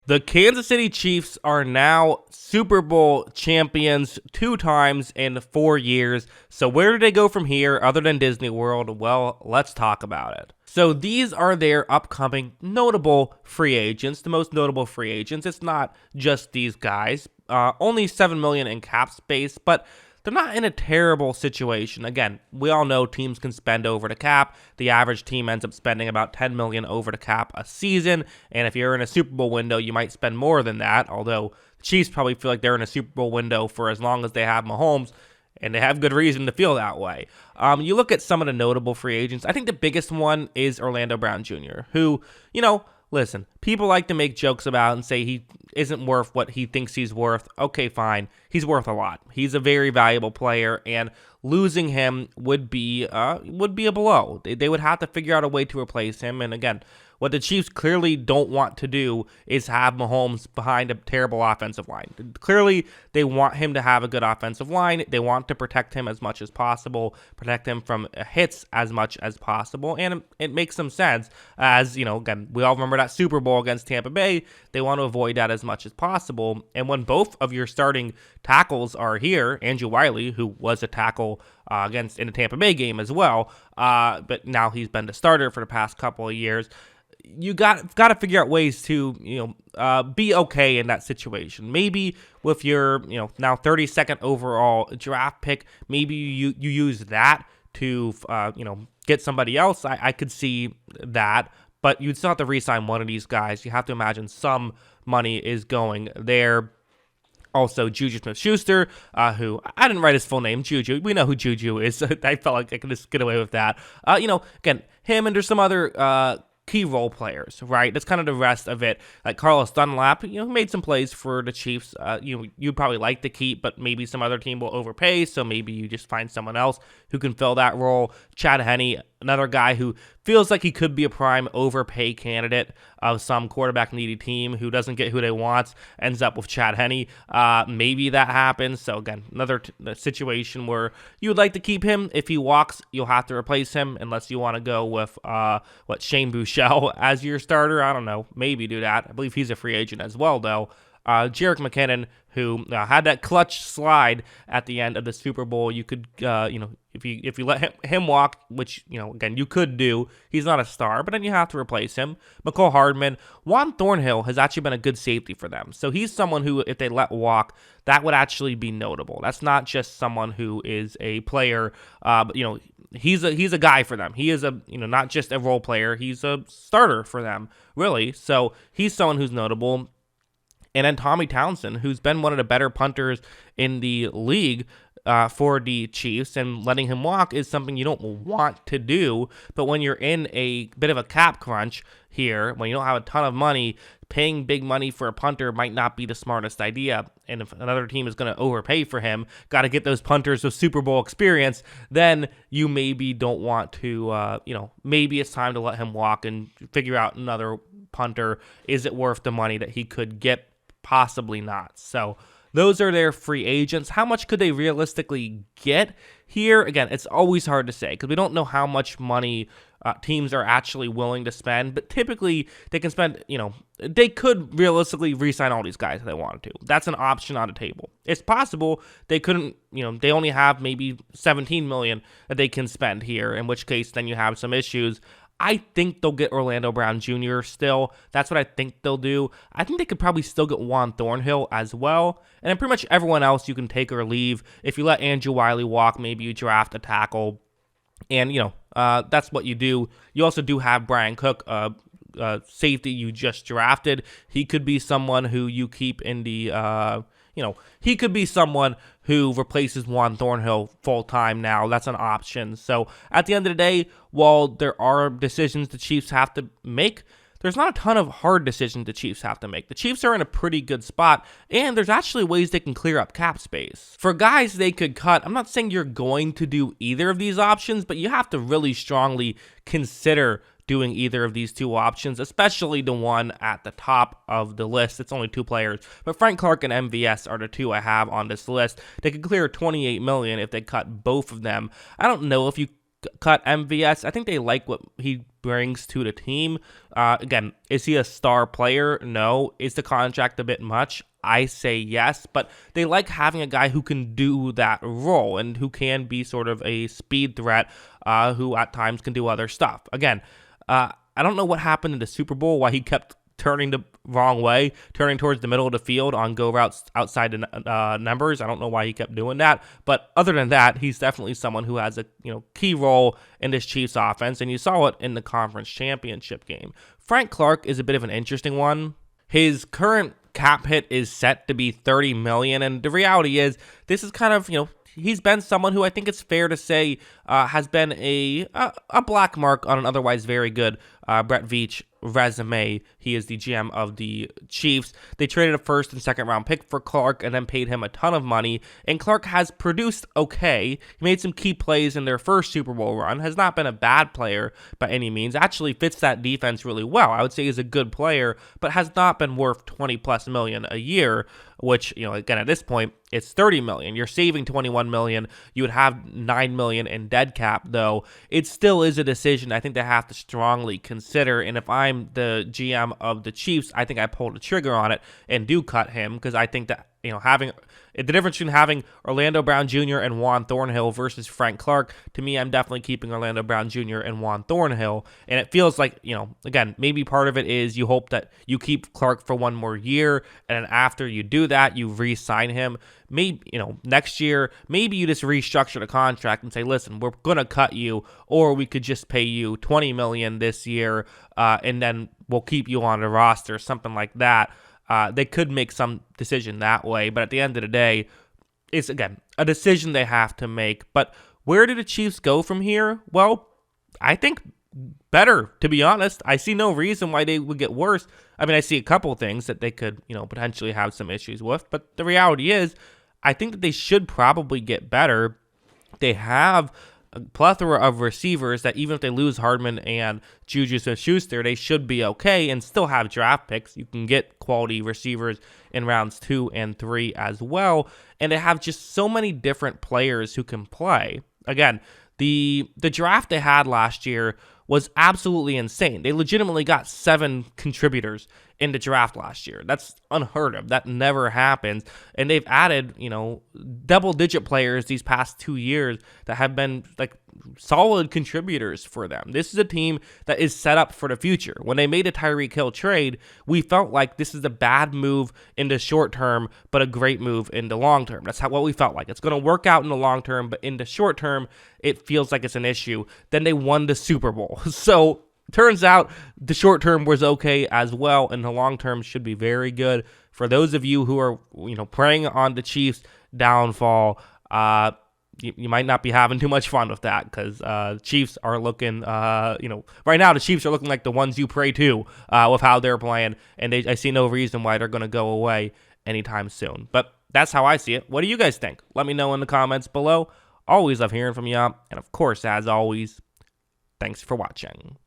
The Kansas City Chiefs are now Super Bowl champions 2 times in 4 years. So where do they go from here other than Disney World? Well, let's talk about it. So these are their upcoming notable free agents, the most notable free agents. It's not just these guys. Only $7 million in cap space, but they're not in a terrible situation. Again, we all know teams can spend over the cap. The average team ends up spending about $10 million over the cap a season. And if you're in a Super Bowl window, you might spend more than that. Although the Chiefs probably feel like they're in a Super Bowl window for as long as they have Mahomes. And they have good reason to feel that way. You look at some of the notable free agents. I think the biggest one is Orlando Brown Jr., who, listen, people like to make jokes about and say he isn't worth what he thinks he's worth. Okay, fine. He's worth a lot. He's a very valuable player, and losing him would be a blow. They would have to figure out a way to replace him. And again, what the Chiefs clearly don't want to do is have Mahomes behind a terrible offensive line. Clearly, they want him to have a good offensive line. They want to protect him as much as possible, protect him from hits as much as possible, and it makes some sense. As, again, we all remember that Super Bowl against Tampa Bay. They want to avoid that as much as possible. And when both of your starting tackles are here, Andrew Wiley, who was a tackle in the Tampa Bay game as well, but now he's been the starter for the past couple of years, you got to figure out ways to be okay in that situation. Maybe with your now 32nd overall draft pick, maybe you use that to get somebody else. I could see that, but you'd still have to re-sign one of these guys. You have to imagine some money is going there. Also, Juju Smith-Schuster, who I didn't write his full name, Juju. We know who Juju is. I felt like I could just get away with that. Again, him and there's some other key role players, right? That's kind of the rest of it. Like Carlos Dunlap, made some plays for the Chiefs. You'd probably like to keep, but maybe some other team will overpay, so maybe you just find someone else who can fill that role. Chad Henne, another guy who feels like he could be a prime overpay candidate of some quarterback needy team who doesn't get who they want, ends up with Chad Henne. Maybe that happens. So again, another situation where you would like to keep him. If he walks, you'll have to replace him unless you want to go with Shane Buechele as your starter. I don't know. Maybe do that. I believe he's a free agent as well, though. Jerick McKinnon, who had that clutch slide at the end of the Super Bowl. You could, if you let him walk, which, again, you could do, he's not a star, but then you have to replace him. McCole Hardman. Juan Thornhill has actually been a good safety for them. So he's someone who, if they let walk, that would actually be notable. That's not just someone who is a player, but, he's a guy for them. He is not just a role player. He's a starter for them, really. So he's someone who's notable. And then Tommy Townsend, who's been one of the better punters in the league for the Chiefs, and letting him walk is something you don't want to do. But when you're in a bit of a cap crunch here, when you don't have a ton of money, paying big money for a punter might not be the smartest idea. And if another team is going to overpay for him, got to get those punters with Super Bowl experience, then you maybe don't want to, maybe it's time to let him walk and figure out another punter. Is it worth the money that he could get? Possibly not. So those are their free agents. How much could they realistically get here? Again, it's always hard to say because we don't know how much money teams are actually willing to spend. But typically they can spend, they could realistically re-sign all these guys if they wanted to. That's an option on the table. It's possible they couldn't, they only have maybe $17 million that they can spend here, in which case then you have some issues. I think they'll get Orlando Brown Jr. still. That's what I think they'll do. I think they could probably still get Juan Thornhill as well. And then pretty much everyone else you can take or leave. If you let Andrew Wiley walk, maybe you draft a tackle. And, that's what you do. You also do have Brian Cook, safety you just drafted. He could be someone who you keep in the... he could be someone who replaces Juan Thornhill full-time now. That's an option. So at the end of the day, while there are decisions the Chiefs have to make, there's not a ton of hard decisions the Chiefs have to make. The Chiefs are in a pretty good spot, and there's actually ways they can clear up cap space. For guys they could cut, I'm not saying you're going to do either of these options, but you have to really strongly consider doing either of these two options, especially the one at the top of the list. It's only 2 players, but Frank Clark and MVS are the 2 I have on this list. They could clear $28 million if they cut both of them. I don't know if you cut MVS. I think they like what he brings to the team. Again, is he a star player? No. Is the contract a bit much? I say yes, but they like having a guy who can do that role and who can be sort of a speed threat, who at times can do other stuff. Again, I don't know what happened in the Super Bowl, why he kept turning the wrong way, turning towards the middle of the field on go routes outside the numbers. I don't know why he kept doing that, but other than that, he's definitely someone who has a key role in this Chiefs offense, and you saw it in the conference championship game. Frank Clark is a bit of an interesting one. His current cap hit is set to be $30 million, and the reality is this is kind of, he's been someone who I think it's fair to say has been a black mark on an otherwise very good Brett Veach resume. He is the GM of the Chiefs. They traded a first and second round pick for Clark and then paid him a ton of money, and Clark has produced okay. He made some key plays in their first Super Bowl run, has not been a bad player by any means, actually fits that defense really well. I would say he's a good player, but has not been worth 20 plus million a year, which, again, at this point, it's 30 million. You're saving 21 million. You would have 9 million in dead cap, though. It still is a decision I think they have to strongly consider. And if I'm the GM of the Chiefs, I think I pull the trigger on it and do cut him, because I think that, having the difference between having Orlando Brown Jr. and Juan Thornhill versus Frank Clark, to me, I'm definitely keeping Orlando Brown Jr. and Juan Thornhill. And it feels like, again, maybe part of it is you hope that you keep Clark for one more year, and then after you do that, you re-sign him. Maybe, next year, maybe you just restructure the contract and say, listen, we're going to cut you, or we could just pay you $20 million this year, and then we'll keep you on the roster, something like that. They could make some decision that way, but at the end of the day, it's, again, a decision they have to make. But where do the Chiefs go from here? Well, I think better, to be honest. I see no reason why they would get worse. I mean, I see a couple things that they could, potentially have some issues with, but the reality is, I think that they should probably get better. They have a plethora of receivers that even if they lose Hardman and Juju Smith-Schuster, they should be okay and still have draft picks. You can get quality receivers in rounds 2 and 3 as well, and they have just so many different players who can play. Again, the draft they had last year was absolutely insane. They legitimately got 7 contributors in the draft last year. That's unheard of. That never happens. And they've added, double-digit players these past 2 years that have been like solid contributors for them. This is a team that is set up for the future. When they made a Tyreek Hill trade, we felt like this is a bad move in the short term, but a great move in the long term. That's what we felt like. It's going to work out in the long term, but in the short term, it feels like it's an issue. Then they won the Super Bowl. So turns out the short term was okay as well, and the long term should be very good. For those of you who are, preying on the Chiefs' downfall, you might not be having too much fun with that, because Chiefs are looking, right now the Chiefs are looking like the ones you pray to with how they're playing, and I see no reason why they're going to go away anytime soon. But that's how I see it. What do you guys think? Let me know in the comments below. Always love hearing from you, and of course, as always, thanks for watching.